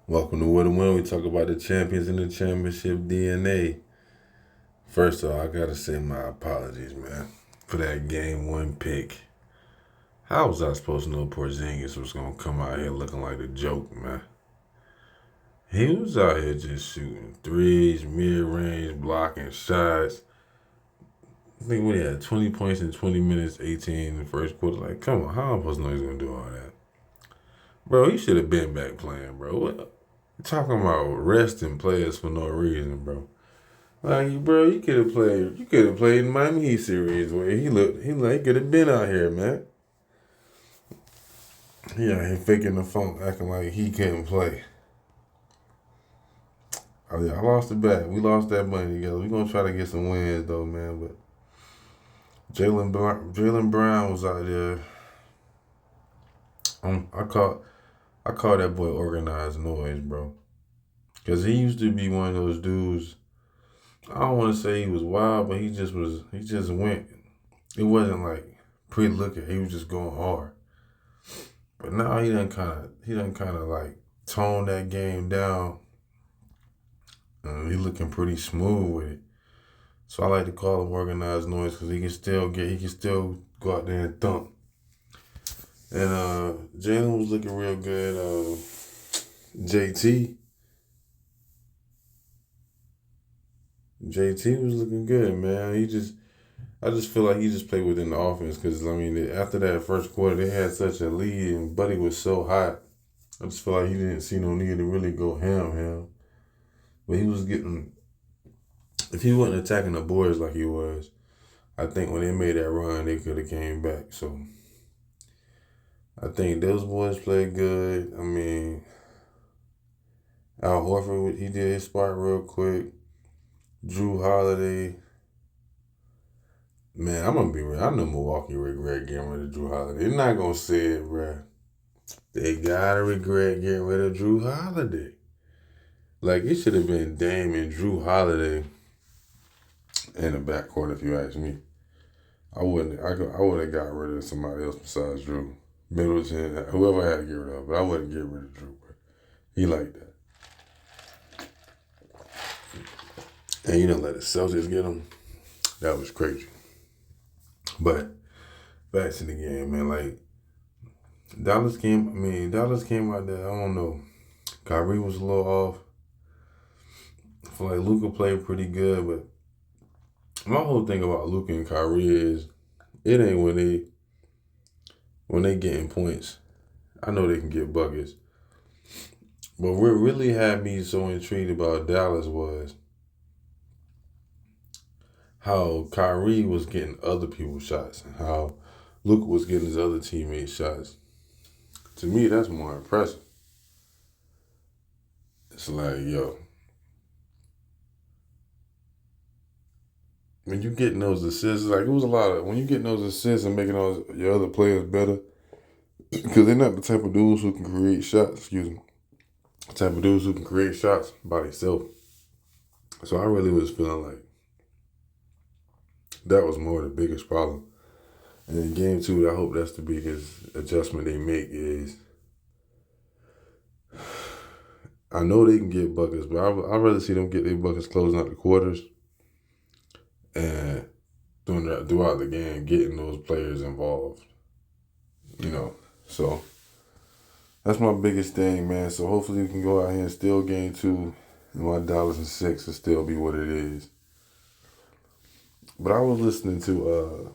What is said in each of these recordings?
Welcome to What and Win. We talk about the champions and the championship DNA. First of all, I gotta say my apologies, man, for that game one pick. How was I supposed to know Porzingis was gonna come out here looking like a joke, man? He was out here just shooting threes, mid range, blocking shots. I think we had 20 points in 20 minutes, 18 in the first quarter. Like, come on, how am I supposed to know he's gonna do all that? Bro, he should have been back playing, bro. What? You talking about resting players for no reason, bro. Like, bro, you could have played. You could have played in Miami Heat series where he could have been out here, man. Yeah, he faking the funk, acting like he couldn't play. I lost the bet. We lost that money together. We gonna try to get some wins though, man. But Jalen Brown was out there. I call that boy organized noise, bro. Cause he used to be one of those dudes. I don't want to say he was wild, but he just was. He just went. It wasn't like pretty looking. He was just going hard. But now he done kind of like tone that game down. He looking pretty smooth with it. So I like to call him organized noise because he can still go out there and thump. And Jalen was looking real good. JT, JT was looking good, man. I just feel like he just played within the offense because I mean, after that first quarter, they had such a lead and Buddy was so hot. I just feel like he didn't see no need to really go ham. But he was getting, if he wasn't attacking the boards like he was, I think when they made that run, they could have came back. So I think those boys played good. I mean, Al Horford, he did his spot real quick. Drew Holiday, man, I'm gonna be real. I know Milwaukee regret getting rid of Drew Holiday. They're not gonna say it, bruh. They gotta regret getting rid of Drew Holiday. Like it should have been Dame and Drew Holiday in the backcourt, if you ask me. I wouldn't. I would have got rid of somebody else besides Drew Middleton, whoever I had to get rid of. But I wouldn't get rid of Drew. Bro. He like that, and you don't let the Celtics get him. That was crazy. But back to the game, man. Like Dallas came out there. I don't know. Kyrie was a little off. I feel like Luka played pretty good, but my whole thing about Luka and Kyrie is it ain't when they getting points. I know they can get buckets, but what really had me so intrigued about Dallas was how Kyrie was getting other people's shots and how Luka was getting his other teammates' shots. To me, that's more impressive. It's like, yo, when you getting those assists, like it was a lot of when you getting those assists and making those your other players better, because they're not the type of dudes who can create shots. Excuse me, the type of dudes who can create shots by themselves. So I really was feeling like that was more the biggest problem. And in game two, I hope that's the biggest adjustment they make is I know they can get buckets, but I'd rather see them get their buckets closing out the quarters and throughout the game, getting those players involved. You know, so that's my biggest thing, man. So hopefully we can go out here and still game two, and my $6 will still be what it is. But I was listening to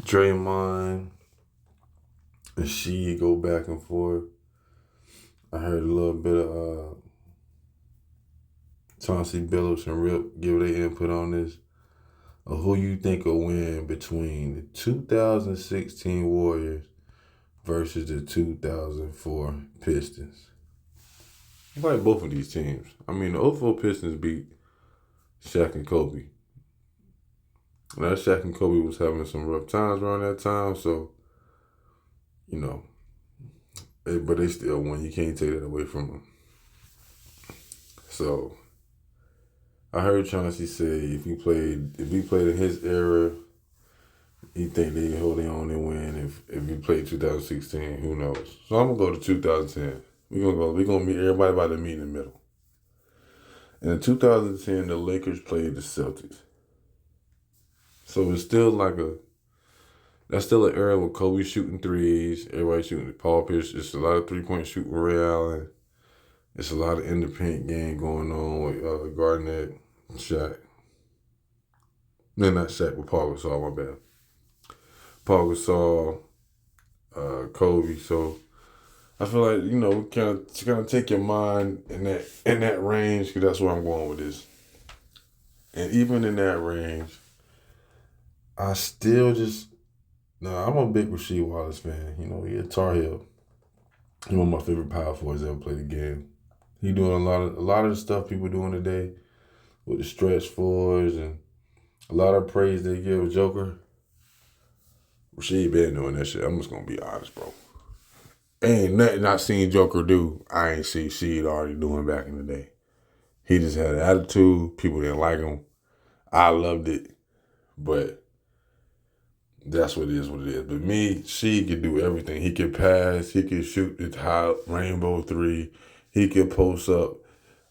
Draymond and she go back and forth. I heard a little bit of Chauncey Billups and Rip give their input on this. Who you think will win between the 2016 Warriors versus the 2004 Pistons? I like both of these teams. I mean, the '04 Pistons beat Shaq and Kobe. Now, Shaq and Kobe was having some rough times around that time, so, you know, but they still won. You can't take that away from them. So, I heard Chauncey say if we played in his era, he think they hold their own and win. If we played 2016, who knows? So I'm gonna go to 2010. We're gonna meet everybody about to meet in the middle. In 2010, the Lakers played the Celtics. So it's still that's still an era with Kobe shooting threes, everybody shooting Paul Pierce. It's a lot of 3-point shooting with Ray Allen. It's a lot of independent game going on with Garnett, Shaq. No, not Shaq, but Paul Gasol, my bad. Paul Gasol, Kobe. So I feel like, kind of take your mind in that range, because that's where I'm going with this. And even in that range, I still just no. I'm a big Rasheed Wallace fan. He a Tar Heel. He's one of my favorite power forwards ever played the game. He doing a lot of the stuff people doing today with the stretch fours and a lot of praise they give Joker. Rasheed been doing that shit. I'm just gonna be honest, bro. Ain't nothing I seen Joker do I ain't see Sheed already doing back in the day. He just had an attitude. People didn't like him. I loved it. But that's what it is. But me, Sheed could do everything. He could pass. He could shoot the high rainbow three. He could post up.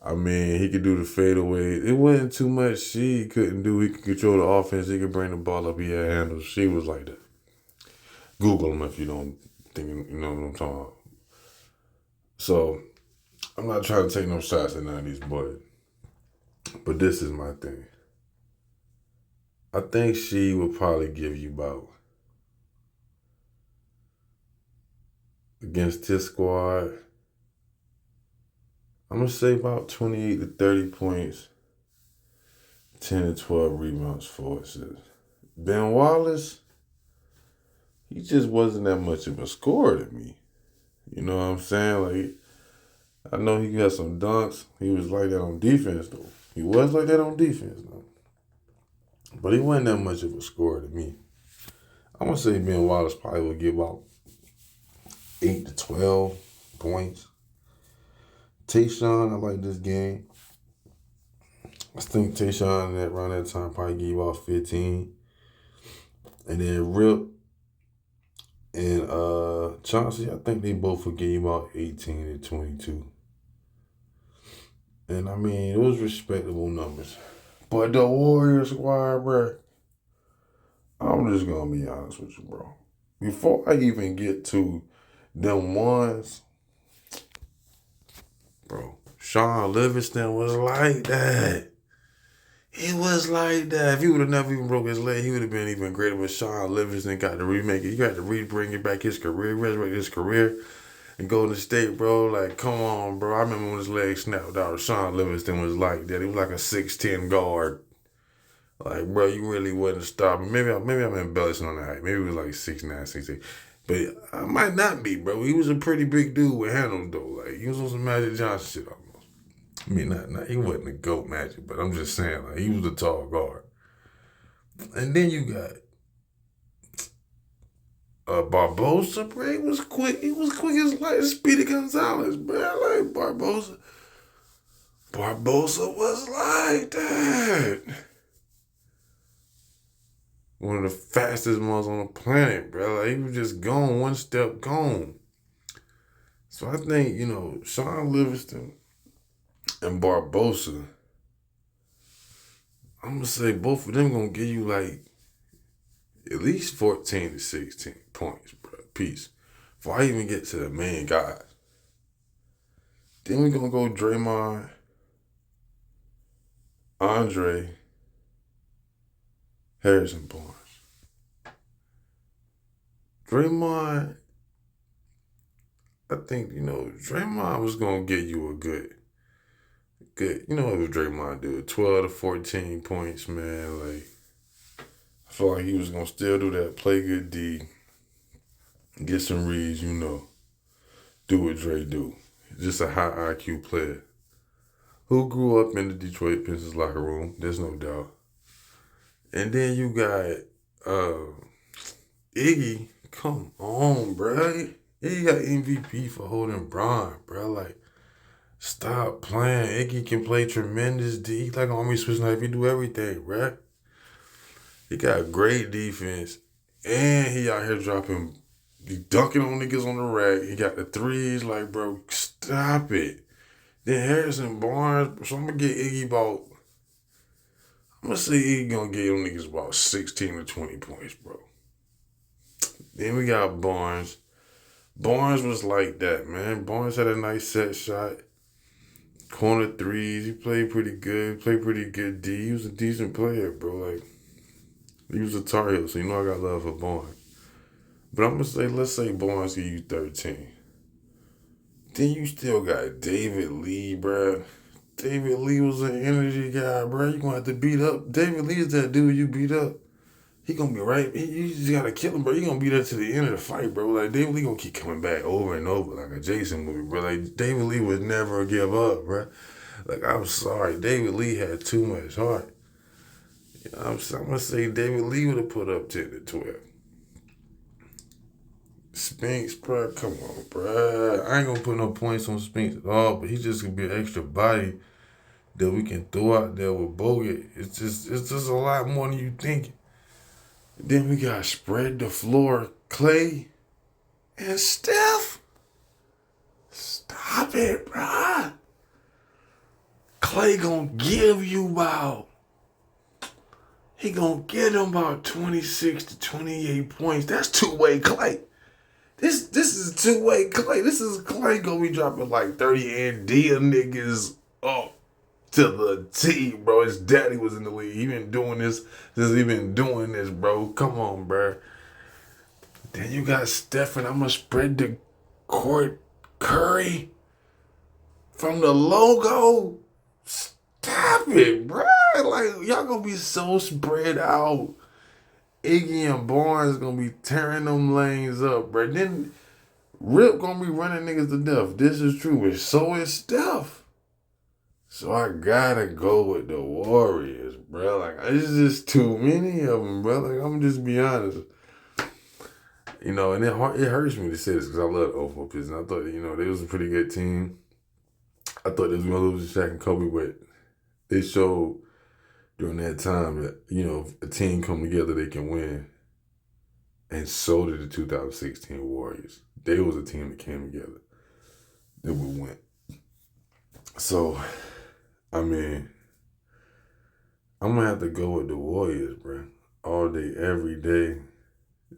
I mean, he could do the fadeaway. It wasn't too much Sheed couldn't do. He could control the offense. He could bring the ball up. He had handles. She was like that. Google him if you don't think you know what I'm talking about. So I'm not trying to take no shots at none of these boys. But this is my thing. I think she will probably give you about, against this squad, I'm going to say about 28 to 30 points, 10 to 12 rebounds for assists. Ben Wallace, he just wasn't that much of a scorer to me. You know what I'm saying? Like, I know he got some dunks. He was like that on defense, though. He was like that on defense, though. But he wasn't that much of a scorer to me. I'm going to say Ben Wallace probably would give about 8 to 12 points. Tayshaun, I like this game. I think Tayshaun around that time probably give about 15. And then Rip and Chauncey, I think they both would give you about 18 to 22. And I mean, it was respectable numbers. But the Warriors squad, bro, I'm just going to be honest with you, bro. Before I even get to them ones, bro, Sean Livingston was like that. He was like that. If he would have never even broke his leg, he would have been even greater. But Sean Livingston got to remake it. He got to bring it back his career, resurrect his career, and go to state, bro. Like, come on, bro. I remember when his leg snapped out. Sean Livingston was like that. He was like a 6'10" guard. Like, bro, you really wouldn't stop. Maybe I'm embellishing on the height. Maybe it was like 6'9", 6'8". But I might not be, bro. He was a pretty big dude with handles, though. Like, he was on some Magic Johnson shit almost. I mean, not he wasn't a GOAT Magic, but I'm just saying, like, he was a tall guard. And then you got Barbosa, bro. He was quick. He was quick as light as Speedy Gonzalez, bro. Like Barbosa. Barbosa was like that. One of the fastest ones on the planet, bro. Like, he was just gone, one step gone. So I think, Sean Livingston and Barbosa, I'm going to say both of them going to give you like at least 14 to 16 points, bro, piece. Before I even get to the main guys. Then we're going to go Draymond, Andre, Harrison Barnes. Draymond, I think, Draymond was going to get you a good, what was Draymond do? 12 to 14 points, man. Like, I feel like he was going to still do that. Play good D. Get some reads, Do what Dre do. Just a high IQ player who grew up in the Detroit Pistons locker room. There's no doubt. And then you got Iggy. Come on, bro. Iggy got MVP for holding Bron, bro. Like, stop playing. Iggy can play tremendous D. He like Army Swiss knife. He do everything, bro. He got great defense. And he out here he dunking on niggas on the rack. He got the threes. Like, bro, Stop it. Then Harrison Barnes. So I'm gonna get Iggy about. I'm gonna say Iggy gonna get them niggas about 16 to 20 points, bro. Then we got Barnes. Barnes was like that, man. Barnes had a nice set shot. Corner threes. He played pretty good. Played pretty good D. He was a decent player, bro. Like, he was a Tar Heel, so you know I got love for Barnes. But I'm gonna say, let's say Barnes give you 13. Then you still got David Lee, bro. David Lee was an energy guy, bro. You gonna have to beat up. David Lee is that dude you beat up. He gonna be right. You just gotta kill him, bro. You gonna be there to the end of the fight, bro. Like, David Lee gonna keep coming back over and over like a Jason movie, bro. Like, David Lee would never give up, bro. Like, I'm sorry. David Lee had too much heart. You know I'm gonna say David Lee would have put up 10 to 12. Spinks, bro, come on, bro. I ain't gonna put no points on Spinks at all, but he's just gonna be an extra body that we can throw out there with Bogut. It's just a lot more than you think. Then we got spread the floor, Clay and Steph. Stop it, bro. Clay gonna give you about. He gonna get him about 26 to 28 points. That's two-way Clay. This is two-way Clay. This is Clay gonna be dropping like 30 and D niggas up to the T, bro. His daddy was in the league. He been doing this since he been doing this, bro. Come on, bro. Then you got Stephen. I'm gonna spread the court. Curry from the logo. Stop it, bro. Like, y'all gonna be so spread out. Iggy and Barnes gonna be tearing them lanes up, bro. Then Rip gonna be running niggas to death. This is true, but so is Steph. So I gotta go with the Warriors, bro. Like, it's just too many of them, bro. Like, I'm just be honest. You know, and it hurts me to say this because I love the 04 Pistons. I thought, you know, they was a pretty good team. I thought they was gonna lose to Shaq and Kobe, but they showed during that time that, you know, if a team come together, they can win. And so did the 2016 Warriors. They was a team that came together that would win. So, I mean, I'm going to have to go with the Warriors, bro. All day, every day,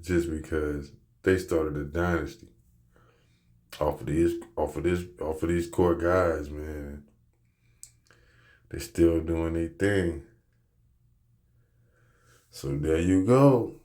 just because they started a dynasty off of these core guys, man. They still doing their thing. So there you go.